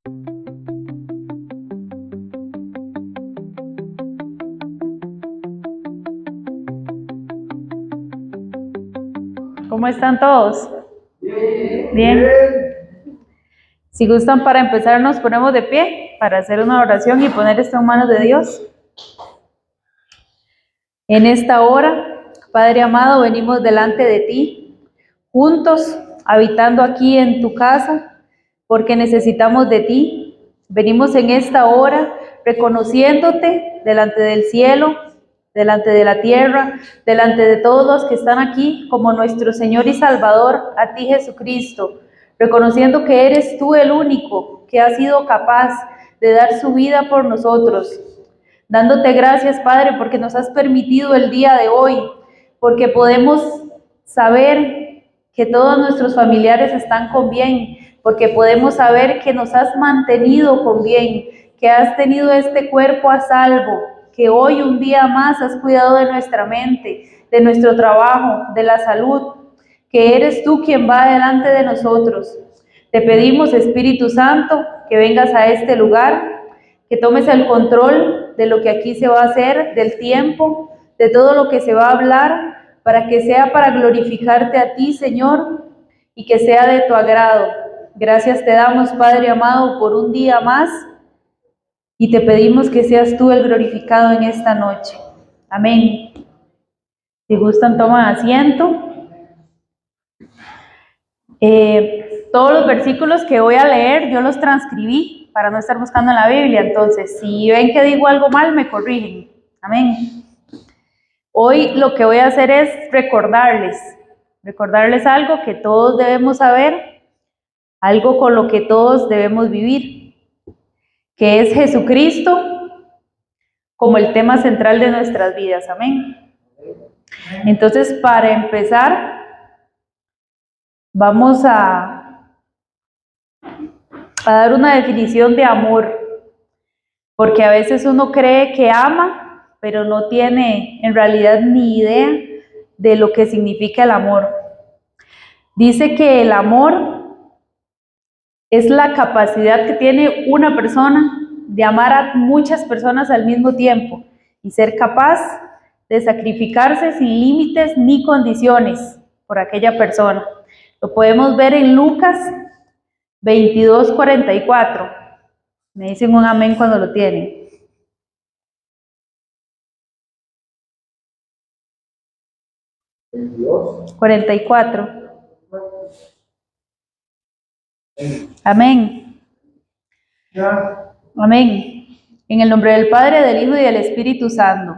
¿Cómo están todos? Bien. Si gustan, para empezar nos ponemos de pie para hacer una oración y poner esto en manos de Dios. En esta hora, Padre amado, venimos delante de ti, juntos, habitando aquí en tu casa, porque necesitamos de ti. Venimos en esta hora reconociéndote delante del cielo, delante de la tierra, delante de todos los que están aquí, como nuestro Señor y Salvador, a ti Jesucristo, reconociendo que eres tú el único que ha sido capaz de dar su vida por nosotros. Dándote gracias, Padre, porque nos has permitido el día de hoy, porque podemos saber que todos nuestros familiares están con bien, porque podemos saber que nos has mantenido con bien, que has tenido este cuerpo a salvo, que hoy un día más has cuidado de nuestra mente, de nuestro trabajo, de la salud, que eres tú quien va delante de nosotros. Te pedimos, Espíritu Santo, que vengas a este lugar, que tomes el control de lo que aquí se va a hacer, del tiempo, de todo lo que se va a hablar, para que sea para glorificarte a ti, Señor, y que sea de tu agrado. Gracias te damos, Padre amado, por un día más, y te pedimos que seas tú el glorificado en esta noche. Amén. Si gustan, toman asiento. Todos los versículos que voy a leer, yo los transcribí para no estar buscando en la Biblia. Entonces, si ven que digo algo mal, me corrigen. Amén. Hoy lo que voy a hacer es recordarles algo que todos debemos saber, algo con lo que todos debemos vivir, que es Jesucristo como el tema central de nuestras vidas. Amén. Entonces, para empezar, vamos a dar una definición de amor, porque a veces uno cree que ama, pero no tiene en realidad ni idea de lo que significa el amor. Dice que el amor es la capacidad que tiene una persona de amar a muchas personas al mismo tiempo y ser capaz de sacrificarse sin límites ni condiciones por aquella persona. Lo podemos ver en Lucas 22:44. Me dicen un amén cuando lo tienen. 44. Amén. Amén. En el nombre del Padre, del Hijo y del Espíritu Santo.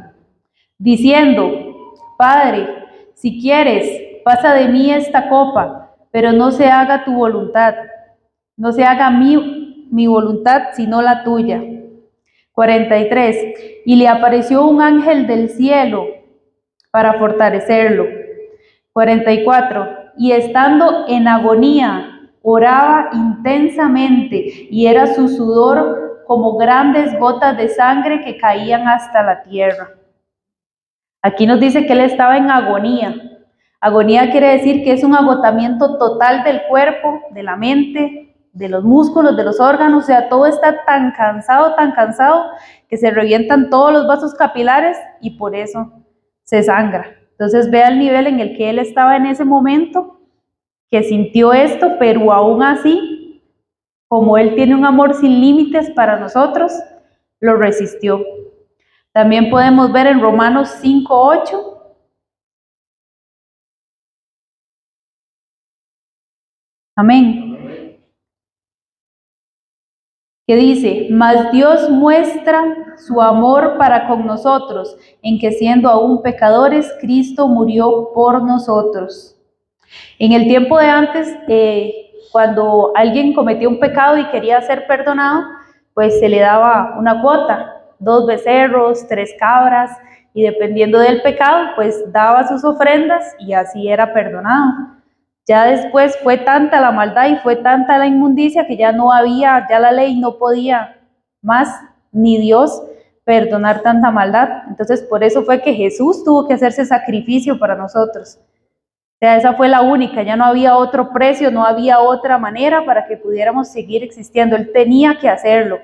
Diciendo, Padre, si quieres, pasa de mí esta copa, pero no se haga tu voluntad. No se haga mi voluntad, sino la tuya. 43. Y le apareció un ángel del cielo para fortalecerlo. 44. Y estando en agonía, oraba intensamente, y era su sudor como grandes gotas de sangre que caían hasta la tierra. Aquí nos dice que él estaba en agonía. Agonía quiere decir que es un agotamiento total del cuerpo, de la mente, de los músculos, de los órganos, o sea, todo está tan cansado, que se revientan todos los vasos capilares y por eso se sangra. Entonces vea el nivel en el que él estaba en ese momento, que sintió esto, pero aún así, como él tiene un amor sin límites para nosotros, lo resistió. También podemos ver en Romanos 5:8. Amén. Que dice, mas Dios muestra su amor para con nosotros, en que siendo aún pecadores, Cristo murió por nosotros. En el tiempo de antes, cuando alguien cometía un pecado y quería ser perdonado, pues se le daba una cuota, 2 becerros, 3 cabras, y dependiendo del pecado, pues daba sus ofrendas y así era perdonado. Ya después fue tanta la maldad y fue tanta la inmundicia que ya no había, ya la ley no podía más, ni Dios, perdonar tanta maldad. Entonces por eso fue que Jesús tuvo que hacerse sacrificio para nosotros. O sea, esa fue la única, ya no había otro precio, no había otra manera para que pudiéramos seguir existiendo. Él tenía que hacerlo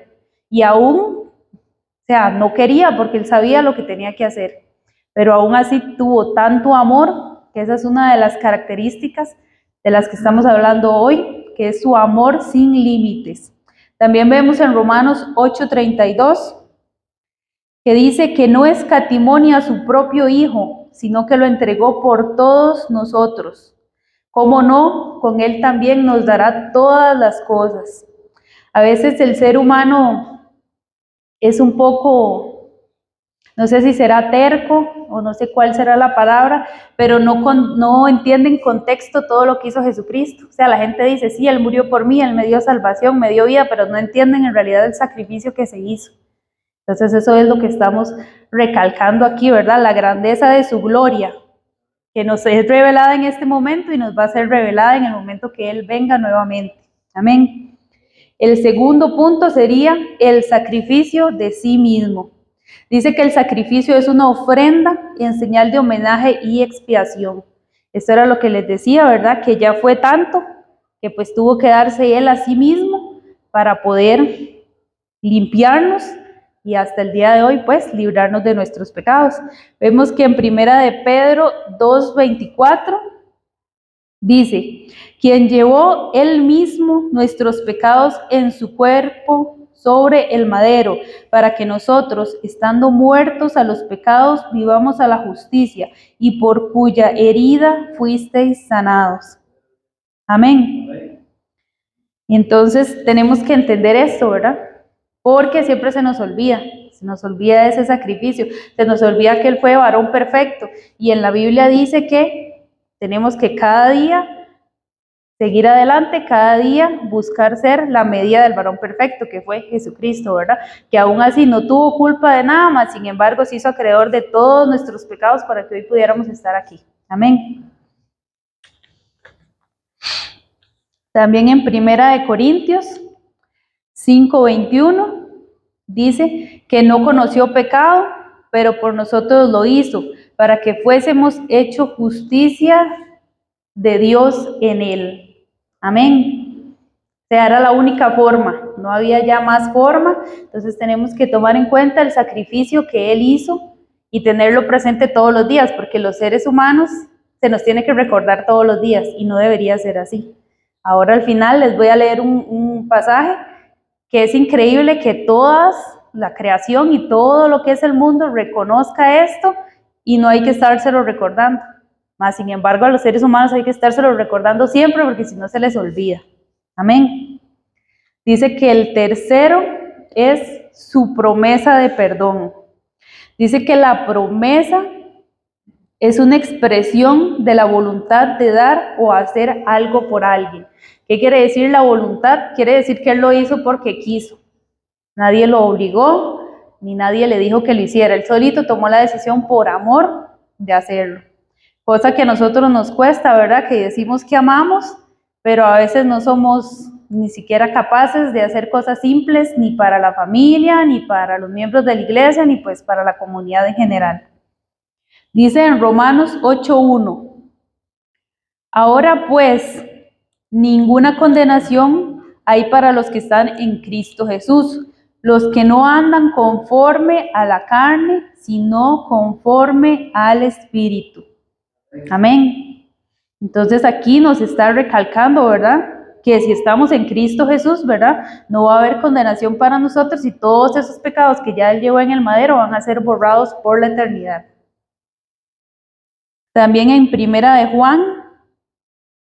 y aún, o sea, no quería porque él sabía lo que tenía que hacer, pero aún así tuvo tanto amor, que esa es una de las características de las que estamos hablando hoy, que es su amor sin límites. También vemos en Romanos 8:32, que dice que no escatimó ni a su propio Hijo, sino que lo entregó por todos nosotros. ¿Cómo no? Con Él también nos dará todas las cosas. A veces el ser humano es un poco, no sé si será terco o no sé cuál será la palabra, pero no entiende en contexto todo lo que hizo Jesucristo. O sea, la gente dice, sí, Él murió por mí, Él me dio salvación, me dio vida, pero no entienden en realidad el sacrificio que se hizo. Entonces eso es lo que estamos recalcando aquí, ¿verdad? La grandeza de su gloria, que nos es revelada en este momento y nos va a ser revelada en el momento que Él venga nuevamente. Amén. El segundo punto sería el sacrificio de sí mismo. Dice que el sacrificio es una ofrenda en señal de homenaje y expiación. Esto era lo que les decía, ¿verdad? Que ya fue tanto que pues tuvo que darse Él a sí mismo para poder limpiarnos y hasta el día de hoy, pues, librarnos de nuestros pecados. Vemos que en Primera de Pedro 2:24 dice, quien llevó él mismo nuestros pecados en su cuerpo sobre el madero, para que nosotros, estando muertos a los pecados, vivamos a la justicia, y por cuya herida fuisteis sanados. Amén. Y entonces tenemos que entender esto, ¿verdad? Porque siempre se nos olvida ese sacrificio, se nos olvida que Él fue varón perfecto. Y en la Biblia dice que tenemos que cada día seguir adelante, cada día buscar ser la medida del varón perfecto, que fue Jesucristo, ¿verdad? Que aún así no tuvo culpa de nada, mas sin embargo se hizo acreedor de todos nuestros pecados para que hoy pudiéramos estar aquí. Amén. También en Primera de Corintios 5:21 dice que no conoció pecado, pero por nosotros lo hizo, para que fuésemos hecho justicia de Dios en él. Amén. O sea, era la única forma, no había ya más forma, entonces tenemos que tomar en cuenta el sacrificio que Él hizo y tenerlo presente todos los días, porque los seres humanos se nos tiene que recordar todos los días y no debería ser así. Ahora al final les voy a leer un pasaje que es increíble que toda la creación y todo lo que es el mundo reconozca esto y no hay que estárselo recordando. Mas, sin embargo, a los seres humanos hay que estárselo recordando siempre porque si no se les olvida. Amén. Dice que el tercero es su promesa de perdón. Dice que la promesa es una expresión de la voluntad de dar o hacer algo por alguien. ¿Qué quiere decir la voluntad? Quiere decir que Él lo hizo porque quiso. Nadie lo obligó, ni nadie le dijo que lo hiciera. Él solito tomó la decisión por amor de hacerlo. Cosa que a nosotros nos cuesta, ¿verdad? Que decimos que amamos, pero a veces no somos ni siquiera capaces de hacer cosas simples ni para la familia, ni para los miembros de la iglesia, ni pues para la comunidad en general. Dice en Romanos 8:1, ahora pues, ninguna condenación hay para los que están en Cristo Jesús, los que no andan conforme a la carne, sino conforme al Espíritu. Amén. Entonces aquí nos está recalcando, ¿verdad? Que si estamos en Cristo Jesús, ¿verdad? No va a haber condenación para nosotros y todos esos pecados que ya Él llevó en el madero van a ser borrados por la eternidad. También en Primera de Juan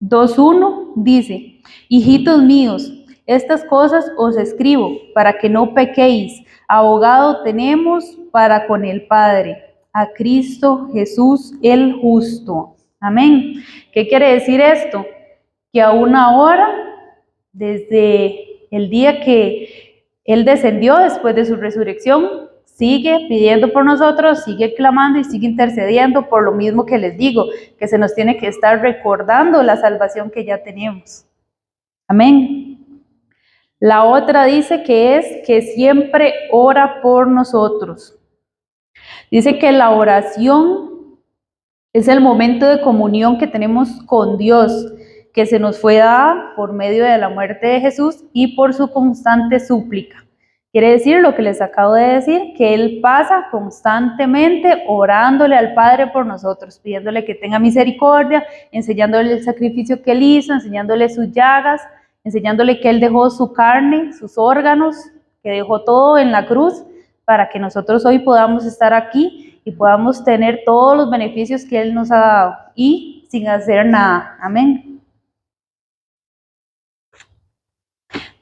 2:1 dice, hijitos míos, estas cosas os escribo para que no pequéis. Abogado tenemos para con el Padre, a Cristo Jesús el justo. Amén. ¿Qué quiere decir esto? Que aún ahora, desde el día que Él descendió después de su resurrección, sigue pidiendo por nosotros, sigue clamando y sigue intercediendo por lo mismo que les digo, que se nos tiene que estar recordando la salvación que ya tenemos. Amén. La otra dice que es que siempre ora por nosotros. Dice que la oración Es el momento de comunión que tenemos con Dios, que se nos fue dada por medio de la muerte de Jesús y por su constante súplica. Quiere decir lo que les acabo de decir, que Él pasa constantemente orándole al Padre por nosotros, pidiéndole que tenga misericordia, enseñándole el sacrificio que Él hizo, enseñándole sus llagas, enseñándole que Él dejó su carne, sus órganos, que dejó todo en la cruz, para que nosotros hoy podamos estar aquí y podamos tener todos los beneficios que Él nos ha dado y sin hacer nada. Amén.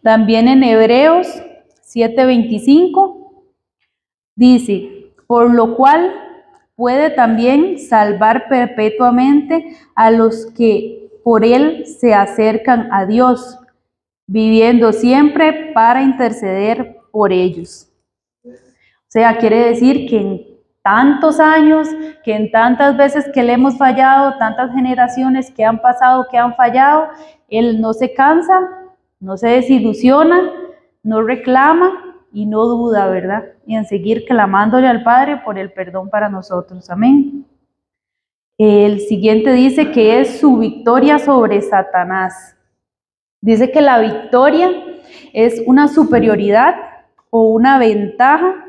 También en Hebreos 7:25 dice, por lo cual puede también salvar perpetuamente a los que por Él se acercan a Dios, viviendo siempre para interceder por ellos. O sea, quiere decir que en tantos años, que en tantas veces que le hemos fallado, tantas generaciones que han pasado, que han fallado, Él no se cansa, no se desilusiona, no reclama y no duda, ¿verdad? Y en seguir clamándole al Padre por el perdón para nosotros. Amén. El siguiente dice que es su victoria sobre Satanás. Dice que la victoria es una superioridad o una ventaja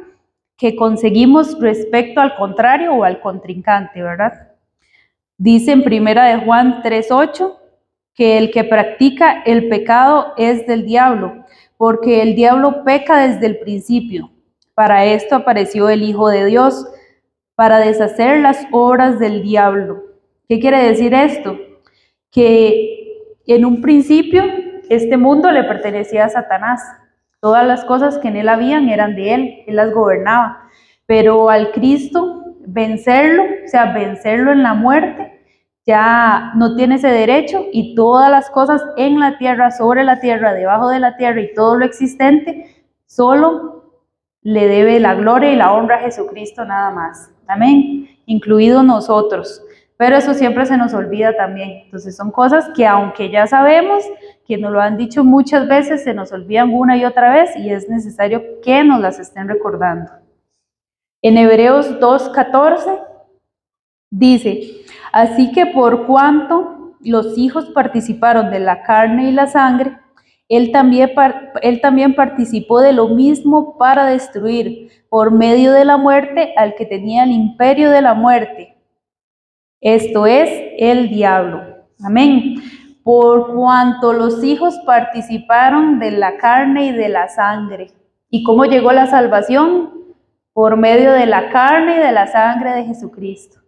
que conseguimos respecto al contrario o al contrincante, ¿verdad? Dice en 1 de Juan 3:8 que el que practica el pecado es del diablo, porque el diablo peca desde el principio. Para esto apareció el Hijo de Dios, para deshacer las obras del diablo. ¿Qué quiere decir esto? Que en un principio este mundo le pertenecía a Satanás. Todas las cosas que en él habían eran de él las gobernaba. Pero al Cristo vencerlo, o sea, vencerlo en la muerte, ya no tiene ese derecho y todas las cosas en la tierra, sobre la tierra, debajo de la tierra y todo lo existente, solo le debe la gloria y la honra a Jesucristo nada más. Amén. Incluidos nosotros. Pero eso siempre se nos olvida también. Entonces son cosas que aunque ya sabemos, que nos lo han dicho muchas veces, se nos olvidan una y otra vez y es necesario que nos las estén recordando. En Hebreos 2:14 dice, así que por cuanto los hijos participaron de la carne y la sangre, él también participó de lo mismo para destruir por medio de la muerte al que tenía el imperio de la muerte. Esto es el diablo. Amén. Por cuanto los hijos participaron de la carne y de la sangre. ¿Y cómo llegó la salvación? Por medio de la carne y de la sangre de Jesucristo.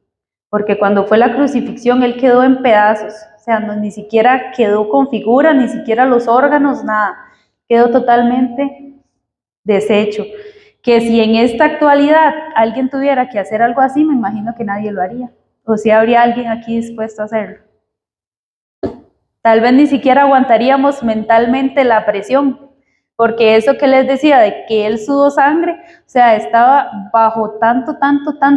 Porque cuando fue la crucifixión, Él quedó en pedazos. O sea, no, ni siquiera quedó con figura, ni siquiera los órganos, nada. Quedó totalmente deshecho. Que si en esta actualidad alguien tuviera que hacer algo así, me imagino que nadie lo haría. O si habría alguien aquí dispuesto a hacerlo. Tal vez ni siquiera aguantaríamos mentalmente la presión, porque eso que les decía de que él sudó sangre, o sea, estaba bajo tanto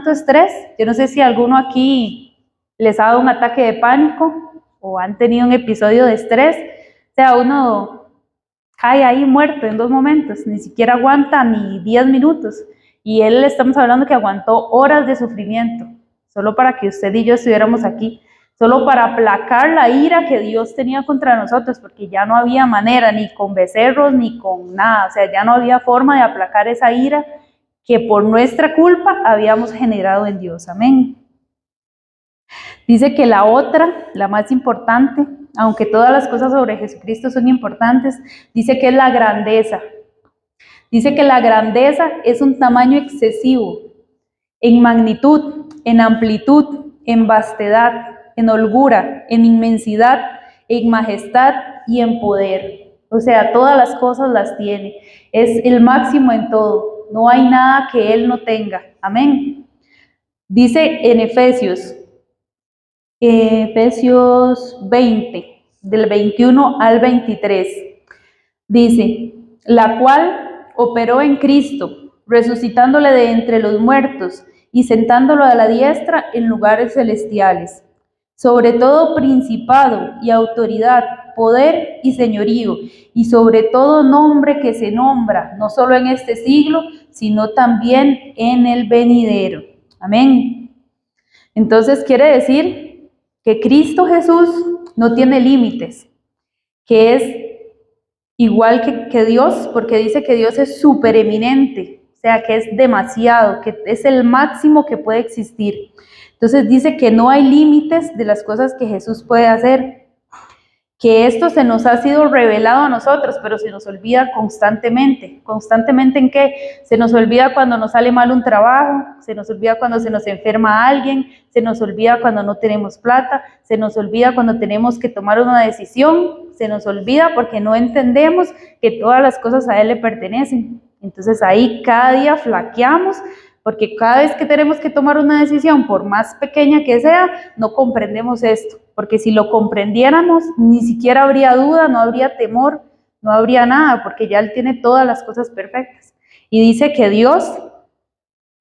estrés. Yo no sé si alguno aquí les ha dado un ataque de pánico o han tenido un episodio de estrés. O sea, uno cae ahí muerto en 2 momentos, ni siquiera aguanta ni 10 minutos. Y él, estamos hablando que aguantó horas de sufrimiento, solo para que usted y yo estuviéramos aquí, solo para aplacar la ira que Dios tenía contra nosotros, porque ya no había manera, ni con becerros, ni con nada, o sea, ya no había forma de aplacar esa ira que por nuestra culpa habíamos generado en Dios. Amén. Dice que la otra, la más importante, aunque todas las cosas sobre Jesucristo son importantes, dice que es la grandeza. Dice que la grandeza es un tamaño excesivo en magnitud, en amplitud, en vastedad, en holgura, en inmensidad, en majestad y en poder. O sea, todas las cosas las tiene. Es el máximo en todo. No hay nada que Él no tenga. Amén. Dice en Efesios 20, del 21 al 23. Dice, la cual operó en Cristo, resucitándole de entre los muertos y sentándolo a la diestra en lugares celestiales, sobre todo principado y autoridad, poder y señorío, y sobre todo nombre que se nombra, no solo en este siglo, sino también en el venidero. Amén. Entonces quiere decir que Cristo Jesús no tiene límites, que es igual que Dios, porque dice que Dios es supereminente, o sea, que es demasiado, que es el máximo que puede existir. Entonces dice que no hay límites de las cosas que Jesús puede hacer, que esto se nos ha sido revelado a nosotros, pero se nos olvida constantemente. ¿Constantemente en qué? Se nos olvida cuando nos sale mal un trabajo, se nos olvida cuando se nos enferma alguien, se nos olvida cuando no tenemos plata, se nos olvida cuando tenemos que tomar una decisión, se nos olvida porque no entendemos que todas las cosas a Él le pertenecen. Entonces ahí cada día flaqueamos, porque cada vez que tenemos que tomar una decisión, por más pequeña que sea, no comprendemos esto, porque si lo comprendiéramos, ni siquiera habría duda, no habría temor, no habría nada, porque ya Él tiene todas las cosas perfectas. Y dice que Dios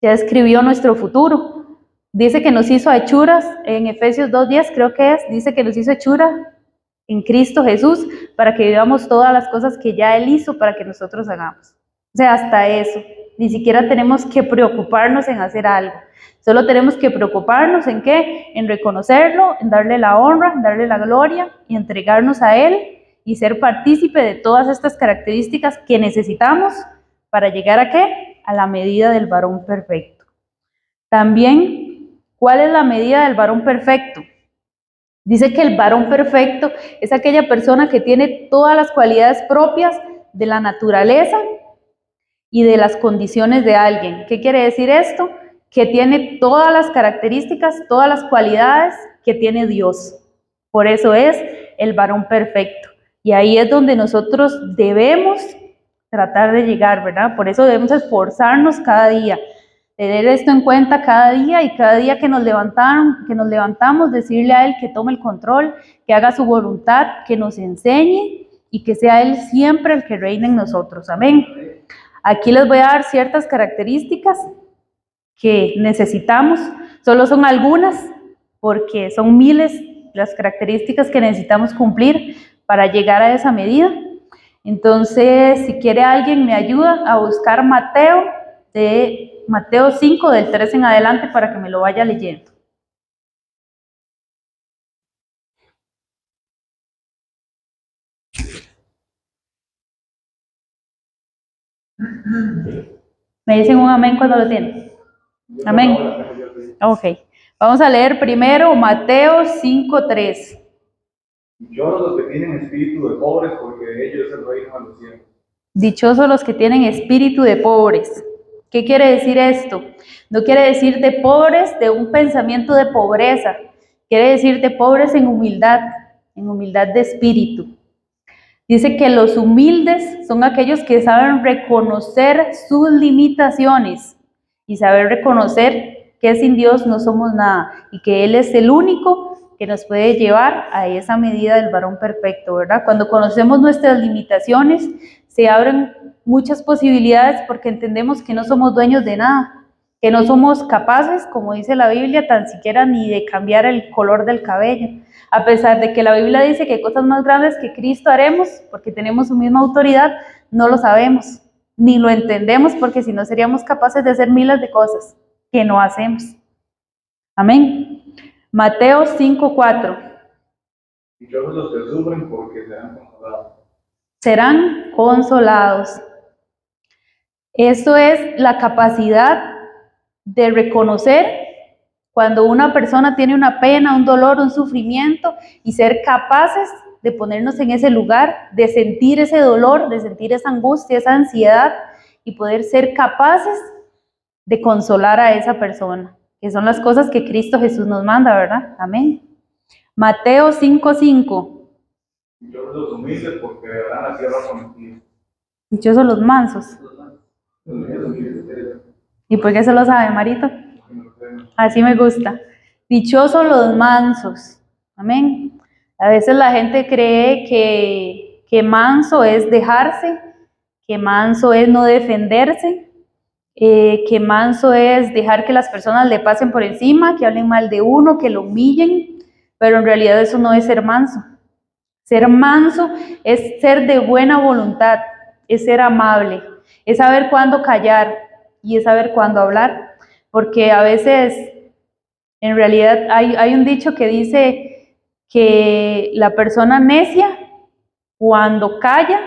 ya escribió nuestro futuro, dice que nos hizo hechuras, en Efesios 2:10 creo que es, dice que nos hizo hechura en Cristo Jesús, para que vivamos todas las cosas que ya Él hizo para que nosotros hagamos. O sea, hasta eso. Ni siquiera tenemos que preocuparnos en hacer algo. Solo tenemos que preocuparnos en qué, en reconocerlo, en darle la honra, en darle la gloria y entregarnos a Él y ser partícipe de todas estas características que necesitamos para llegar a qué, a la medida del varón perfecto. También, ¿cuál es la medida del varón perfecto? Dice que el varón perfecto es aquella persona que tiene todas las cualidades propias de la naturaleza y de las condiciones de alguien. ¿Qué quiere decir esto? Que tiene todas las características, todas las cualidades que tiene Dios. Por eso es el varón perfecto. Y ahí es donde nosotros debemos tratar de llegar, ¿verdad? Por eso debemos esforzarnos cada día, tener esto en cuenta cada día y cada día que nos levantamos, decirle a Él que tome el control, que haga su voluntad, que nos enseñe y que sea Él siempre el que reine en nosotros. Amén. Aquí les voy a dar ciertas características que necesitamos, solo son algunas, porque son miles las características que necesitamos cumplir para llegar a esa medida. Entonces, si quiere alguien me ayuda a buscar Mateo 5, del 3 en adelante, para que me lo vaya leyendo. Me dicen un amén cuando lo tienen. Amén. Ok. Vamos a leer primero Mateo 5:3. Dichosos los que tienen espíritu de pobres, porque de ellos es el reino de los cielos. Dichosos los que tienen espíritu de pobres. ¿Qué quiere decir esto? No quiere decir de pobres de un pensamiento de pobreza. Quiere decir de pobres en humildad de espíritu. Dice que los humildes son aquellos que saben reconocer sus limitaciones y saber reconocer que sin Dios no somos nada y que Él es el único que nos puede llevar a esa medida del varón perfecto, ¿verdad? Cuando conocemos nuestras limitaciones, se abren muchas posibilidades porque entendemos que no somos dueños de nada, que no somos capaces, como dice la Biblia, tan siquiera ni de cambiar el color del cabello. A pesar de que la Biblia dice que cosas más grandes que Cristo haremos, porque tenemos su misma autoridad, no lo sabemos, ni lo entendemos, porque si no seríamos capaces de hacer miles de cosas que no hacemos. Amén. Mateo 5:4. Dichosos los que sufren, porque serán consolados. Serán consolados. Esto es la capacidad de reconocer cuando una persona tiene una pena, un dolor, un sufrimiento y ser capaces de ponernos en ese lugar, de sentir ese dolor, de sentir esa angustia, esa ansiedad y poder ser capaces de consolar a esa persona, que son las cosas que Cristo Jesús nos manda, ¿verdad? Amén. Mateo 5:5. Dichosos los humildes, porque verán la tierra prometida. Dichosos los mansos. ¿Y por qué se lo sabe, Marito? Así me gusta. Dichosos los mansos. Amén. A veces la gente cree que manso es dejarse, que manso es no defenderse, que manso es dejar que las personas le pasen por encima, que hablen mal de uno, que lo humillen, pero en realidad eso no es ser manso. Ser manso es ser de buena voluntad, es ser amable, es saber cuándo callar y es saber cuándo hablar, porque a veces En realidad hay un dicho que dice que la persona necia, cuando calla,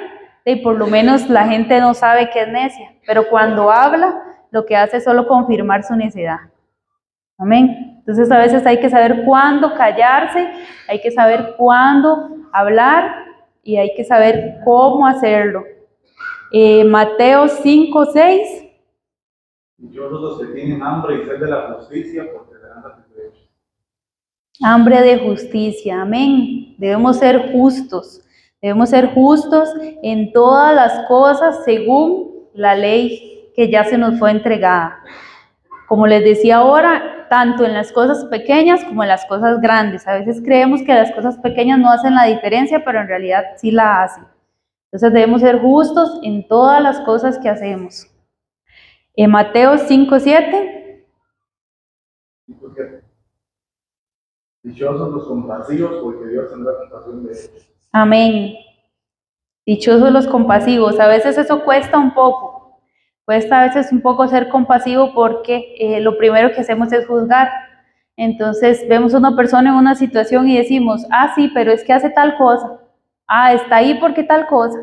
y por lo menos la gente no sabe que es necia, pero cuando habla, lo que hace es solo confirmar su necedad. Amén. Entonces a veces hay que saber cuándo callarse, hay que saber cuándo hablar y hay que saber cómo hacerlo. Mateo 5:6. Dichosos los que tienen hambre y sed de la justicia, porque serán satisfechos. Hambre de justicia, amén. Debemos ser justos en todas las cosas según la ley que ya se nos fue entregada. Como les decía ahora, tanto en las cosas pequeñas como en las cosas grandes. A veces creemos que las cosas pequeñas no hacen la diferencia, pero en realidad sí la hacen. Entonces debemos ser justos en todas las cosas que hacemos. En Mateo 5:7. Dichosos los compasivos, porque Dios tendrá compasión de ellos. Amén. Dichosos los compasivos. A veces eso cuesta un poco. Cuesta a veces un poco ser compasivo porque lo primero que hacemos es juzgar. Entonces vemos a una persona en una situación y decimos, sí, pero es que hace tal cosa. Está ahí porque tal cosa.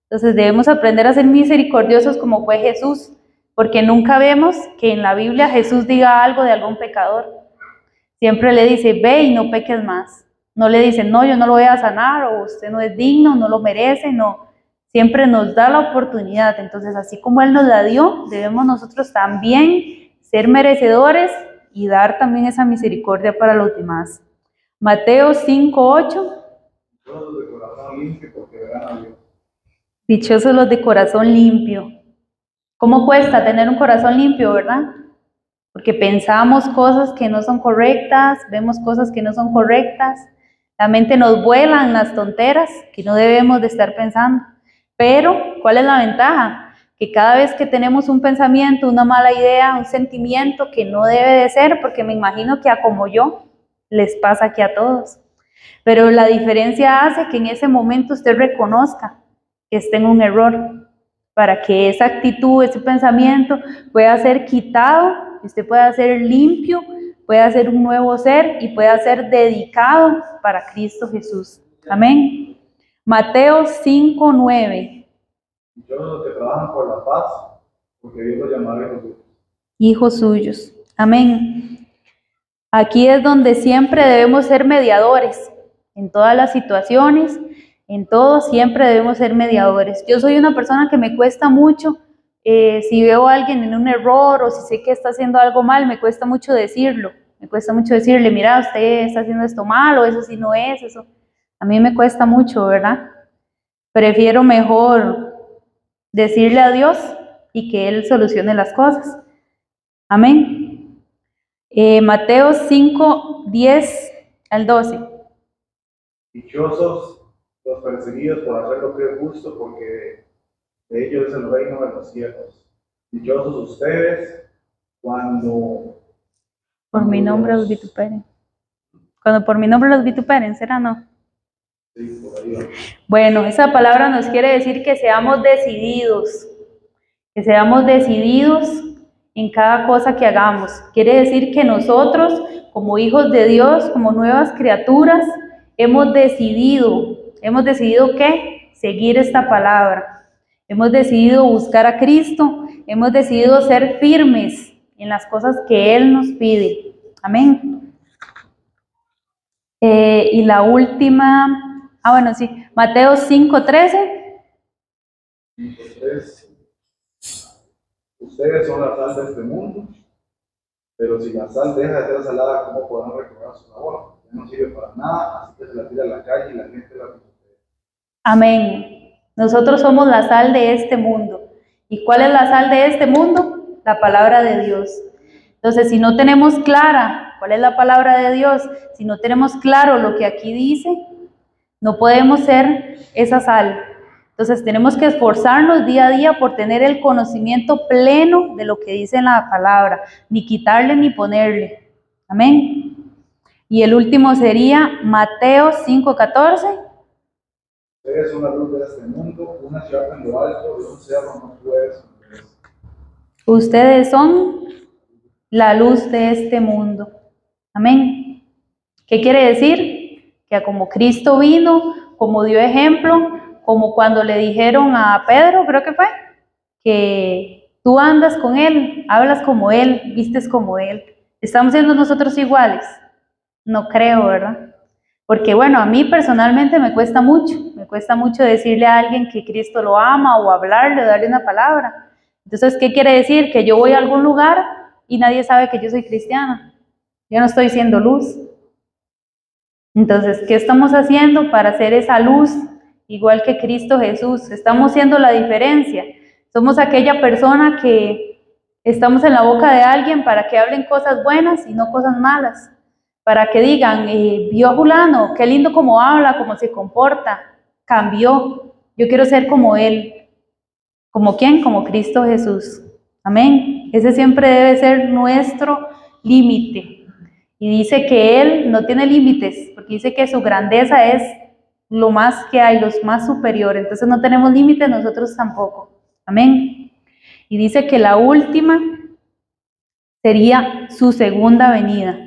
Entonces debemos aprender a ser misericordiosos como fue Jesús, porque nunca vemos que en la Biblia Jesús diga algo de algún pecador. Siempre le dice, ve y no peques más. No le dice, no, yo no lo voy a sanar, o usted no es digno, no lo merece, no. Siempre nos da la oportunidad. Entonces, así como Él nos la dio, debemos nosotros también ser merecedores y dar también esa misericordia para los demás. Mateo 5:8. Dichosos de corazón limpio, porque verán a Dios. Dichosos los de corazón limpio. ¿Cómo cuesta tener un corazón limpio, verdad? Porque pensamos cosas que no son correctas, vemos cosas que no son correctas, la mente nos vuela en las tonteras que no debemos de estar pensando. Pero, ¿cuál es la ventaja? Que cada vez que tenemos un pensamiento, una mala idea, un sentimiento que no debe de ser, porque me imagino que a como yo, les pasa aquí a todos. Pero la diferencia hace que en ese momento usted reconozca que está en un error, para que esa actitud, ese pensamiento pueda ser quitado, usted pueda ser limpio, pueda ser un nuevo ser y pueda ser dedicado para Cristo Jesús. Amén. Mateo 5:9. Dichosos los que trabajan por la paz, porque Dios los llamará Hijos suyos. Amén. Aquí es donde siempre debemos ser mediadores, en todas las situaciones, en todo siempre debemos ser mediadores. Yo soy una persona que me cuesta mucho, si veo a alguien en un error o si sé que está haciendo algo mal, me cuesta mucho decirlo. Me cuesta mucho decirle, mira, usted está haciendo esto mal o eso sí no es, eso. A mí me cuesta mucho, ¿verdad? Prefiero mejor decirle a Dios y que Él solucione las cosas. Amén. Mateo 5:10-12. Dichosos los perseguidos por hacer lo que es justo, porque de ellos es el reino de los cielos. Dichosos ustedes cuando Por mi nombre los vituperen. Cuando por mi nombre los vituperen, ¿será no? Sí, por ahí va. Bueno, esa palabra nos quiere decir que seamos decididos en cada cosa que hagamos. Quiere decir que nosotros, como hijos de Dios, como nuevas criaturas, hemos decidido ¿qué? Seguir esta palabra. Hemos decidido buscar a Cristo, hemos decidido ser firmes en las cosas que Él nos pide. Amén. Y la última, Mateo 5:13. Entonces, ustedes son la sal de este mundo, pero si la sal deja de ser salada, ¿cómo podrán recobrar su sabor? Ya no sirve para nada, así que se la tira a la calle y la gente la pisotea. Amén. Nosotros somos la sal de este mundo. ¿Y cuál es la sal de este mundo? La palabra de Dios. Entonces, si no tenemos clara cuál es la palabra de Dios, si no tenemos claro lo que aquí dice, no podemos ser esa sal. Entonces, tenemos que esforzarnos día a día por tener el conocimiento pleno de lo que dice la palabra, ni quitarle ni ponerle. Amén. Y el último sería Mateo 5:14. Ustedes son la luz de este mundo, una ciudad en lo alto de un cerro no puede esconderse. Ustedes son la luz de este mundo. Amén. ¿Qué quiere decir? Que como Cristo vino, como dio ejemplo, como cuando le dijeron a Pedro, creo que fue, que tú andas con Él, hablas como Él, vistes como Él. ¿Estamos siendo nosotros iguales? No creo, ¿verdad? Porque bueno, a mí personalmente me cuesta mucho decirle a alguien que Cristo lo ama o hablarle, darle una palabra. Entonces, ¿qué quiere decir? Que yo voy a algún lugar y nadie sabe que yo soy cristiana. Yo no estoy siendo luz. Entonces, ¿qué estamos haciendo para hacer esa luz igual que Cristo Jesús? Estamos siendo la diferencia. Somos aquella persona que estamos en la boca de alguien para que hablen cosas buenas y no cosas malas. Para que digan, vio a fulano, qué lindo cómo habla, cómo se comporta, cambió. Yo quiero ser como él. ¿Como quién? Como Cristo Jesús. Amén. Ese siempre debe ser nuestro límite. Y dice que Él no tiene límites, porque dice que su grandeza es lo más que hay, los más superior. Entonces no tenemos límites nosotros tampoco. Amén. Y dice que la última sería su segunda venida.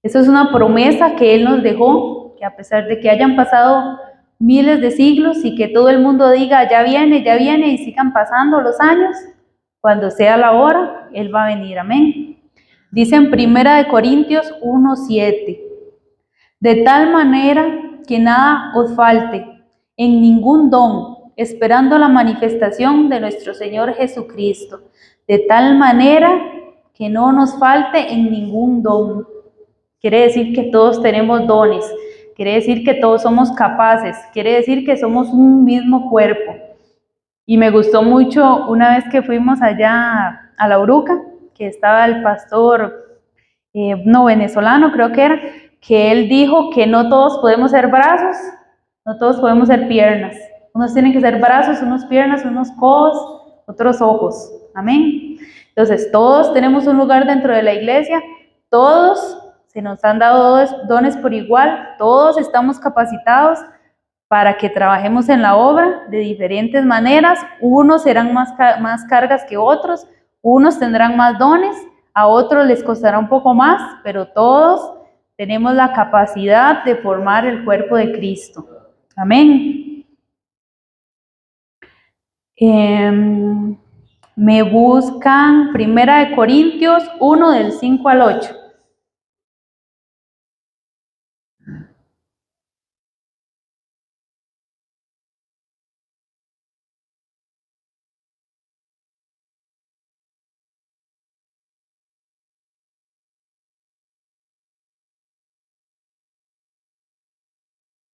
Eso es una promesa que Él nos dejó, que a pesar de que hayan pasado miles de siglos y que todo el mundo diga, ya viene, y sigan pasando los años, cuando sea la hora, Él va a venir. Amén. Dice en 1 Corintios 1:7, de tal manera que nada os falte en ningún don, esperando la manifestación de nuestro Señor Jesucristo, de tal manera que no nos falte en ningún don. Quiere decir que todos tenemos dones, quiere decir que todos somos capaces, quiere decir que somos un mismo cuerpo. Y me gustó mucho una vez que fuimos allá a La Uruca, que estaba el pastor, venezolano creo que él dijo que no todos podemos ser brazos, no todos podemos ser piernas. Unos tienen que ser brazos, unos piernas, unos codos, otros ojos. Amén. Entonces, todos tenemos un lugar dentro de la iglesia, todos se nos han dado dones por igual, todos estamos capacitados para que trabajemos en la obra de diferentes maneras. Unos serán más cargas que otros, unos tendrán más dones, a otros les costará un poco más, pero todos tenemos la capacidad de formar el cuerpo de Cristo. Amén. Me buscan 1 Corintios 1 del 5 al 8.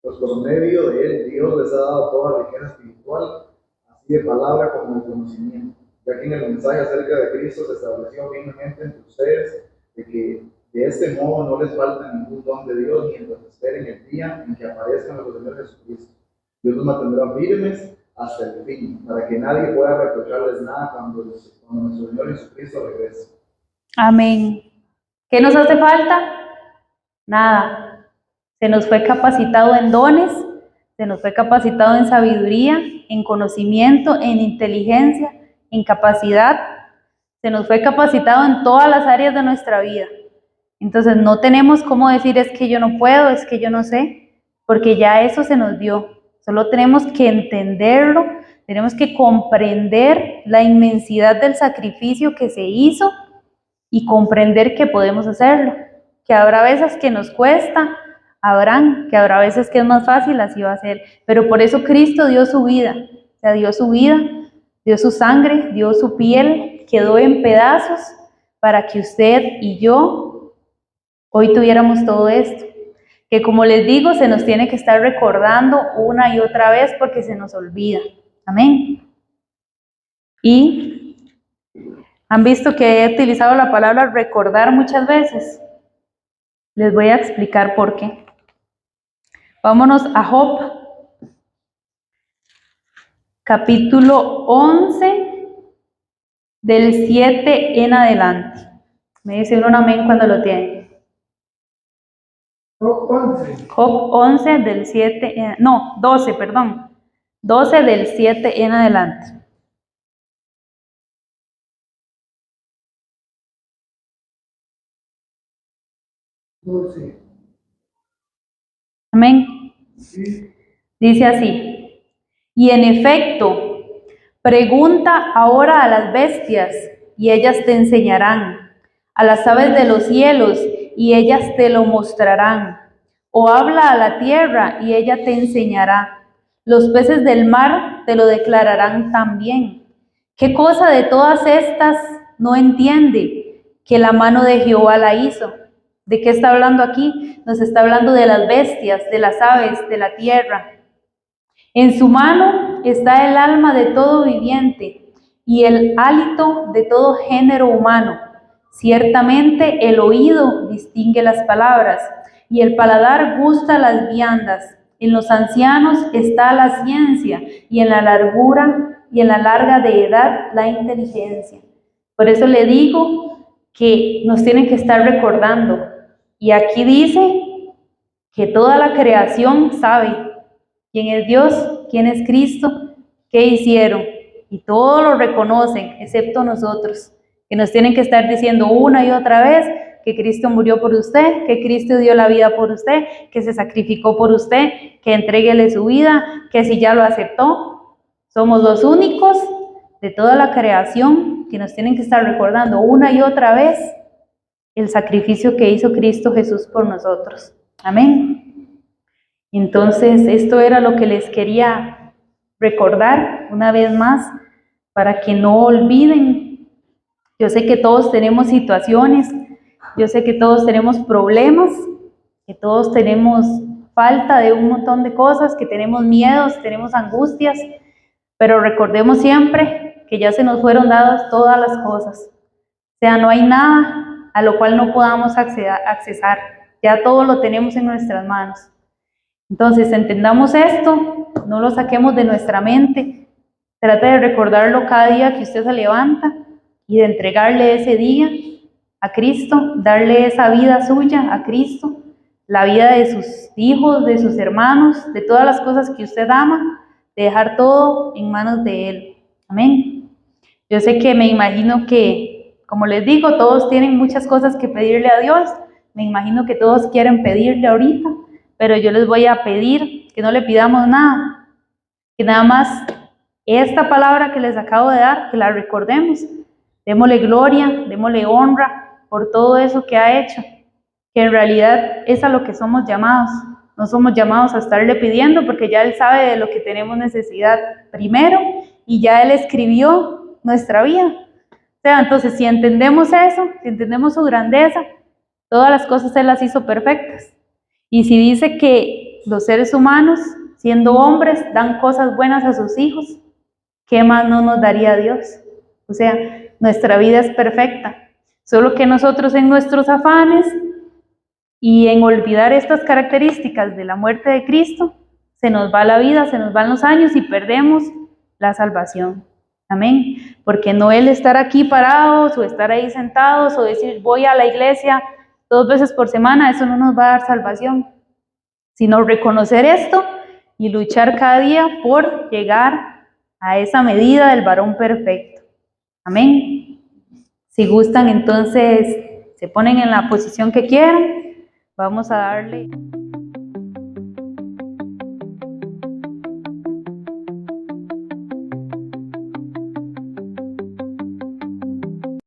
Pues por medio de él, Dios les ha dado toda riqueza espiritual, así de palabra como de conocimiento, ya que en el mensaje acerca de Cristo se estableció firmemente entre ustedes de que de este modo no les falta ningún don de Dios mientras esperen el día en que aparezca nuestro Señor Jesucristo. Dios los mantendrá firmes hasta el fin, para que nadie pueda reprocharles nada cuando nuestro Señor Jesucristo regrese. Amén. ¿Qué nos hace falta? Nada. Se nos fue capacitado en dones, se nos fue capacitado en sabiduría, en conocimiento, en inteligencia, en capacidad. Se nos fue capacitado en todas las áreas de nuestra vida. Entonces no tenemos cómo decir es que yo no puedo, es que yo no sé, porque ya eso se nos dio. Solo tenemos que entenderlo, tenemos que comprender la inmensidad del sacrificio que se hizo y comprender que podemos hacerlo. Que habrá veces que nos cuesta, que habrá veces que es más fácil, así va a ser. Pero por eso Cristo dio su vida, o sea, dio su vida, dio su sangre, dio su piel, quedó en pedazos para que usted y yo hoy tuviéramos todo esto. Que como les digo, se nos tiene que estar recordando una y otra vez porque se nos olvida. Amén. Y han visto que he utilizado la palabra recordar muchas veces. Les voy a explicar por qué. Vámonos a Job, capítulo 11, del 7 en adelante. Me dice un amén cuando lo tienen. Job 11 del 7, 12, perdón. 12 del 7 en adelante. Dulce. Amén. Sí. Dice así: y en efecto, pregunta ahora a las bestias, y ellas te enseñarán, a las aves de los cielos, y ellas te lo mostrarán. O habla a la tierra, y ella te enseñará. Los peces del mar te lo declararán también. ¿Qué cosa de todas estas no entiende? Que la mano de Jehová la hizo. ¿De qué está hablando aquí? Nos está hablando de las bestias, de las aves, de la tierra. En su mano está el alma de todo viviente y el hálito de todo género humano. Ciertamente el oído distingue las palabras y el paladar gusta las viandas. En los ancianos está la ciencia y en la largura y en la larga de edad la inteligencia. Por eso le digo que nos tienen que estar recordando. Y aquí dice que toda la creación sabe quién es Dios, quién es Cristo, qué hicieron. Y todos lo reconocen, excepto nosotros, que nos tienen que estar diciendo una y otra vez que Cristo murió por usted, que Cristo dio la vida por usted, que se sacrificó por usted, que entréguele su vida, que si ya lo aceptó. Somos los únicos de toda la creación que nos tienen que estar recordando una y otra vez el sacrificio que hizo Cristo Jesús por nosotros. Amén. Entonces, esto era lo que les quería recordar una vez más, para que no olviden. Yo sé que todos tenemos situaciones, yo sé que todos tenemos problemas, que todos tenemos falta de un montón de cosas, que tenemos miedos, tenemos angustias, pero recordemos siempre que ya se nos fueron dadas todas las cosas. O sea, no hay nada a lo cual no podamos accesar. Ya todo lo tenemos en nuestras manos. Entonces, entendamos esto, no lo saquemos de nuestra mente. Trate de recordarlo cada día que usted se levanta y de entregarle ese día a Cristo, darle esa vida suya a Cristo, la vida de sus hijos, de sus hermanos, de todas las cosas que usted ama, de dejar todo en manos de Él. Amén. Yo sé que me imagino que, como les digo, todos tienen muchas cosas que pedirle a Dios. Me imagino que todos quieren pedirle ahorita, pero yo les voy a pedir que no le pidamos nada, que nada más esta palabra que les acabo de dar, que la recordemos. Démosle gloria, démosle honra por todo eso que ha hecho, que en realidad es a lo que somos llamados. No somos llamados a estarle pidiendo porque ya Él sabe de lo que tenemos necesidad primero y ya Él escribió nuestra vida. O sea, entonces si entendemos eso, si entendemos su grandeza, todas las cosas Él las hizo perfectas. Y si dice que los seres humanos, siendo hombres, dan cosas buenas a sus hijos, ¿qué más no nos daría Dios? O sea, nuestra vida es perfecta. Solo que nosotros en nuestros afanes y en olvidar estas características de la muerte de Cristo, se nos va la vida, se nos van los años y perdemos la salvación. Amén. Porque no el estar aquí parados o estar ahí sentados o decir voy a la iglesia 2 veces por semana, eso no nos va a dar salvación. Sino reconocer esto y luchar cada día por llegar a esa medida del varón perfecto. Amén. Si gustan, entonces se ponen en la posición que quieran. Vamos a darle...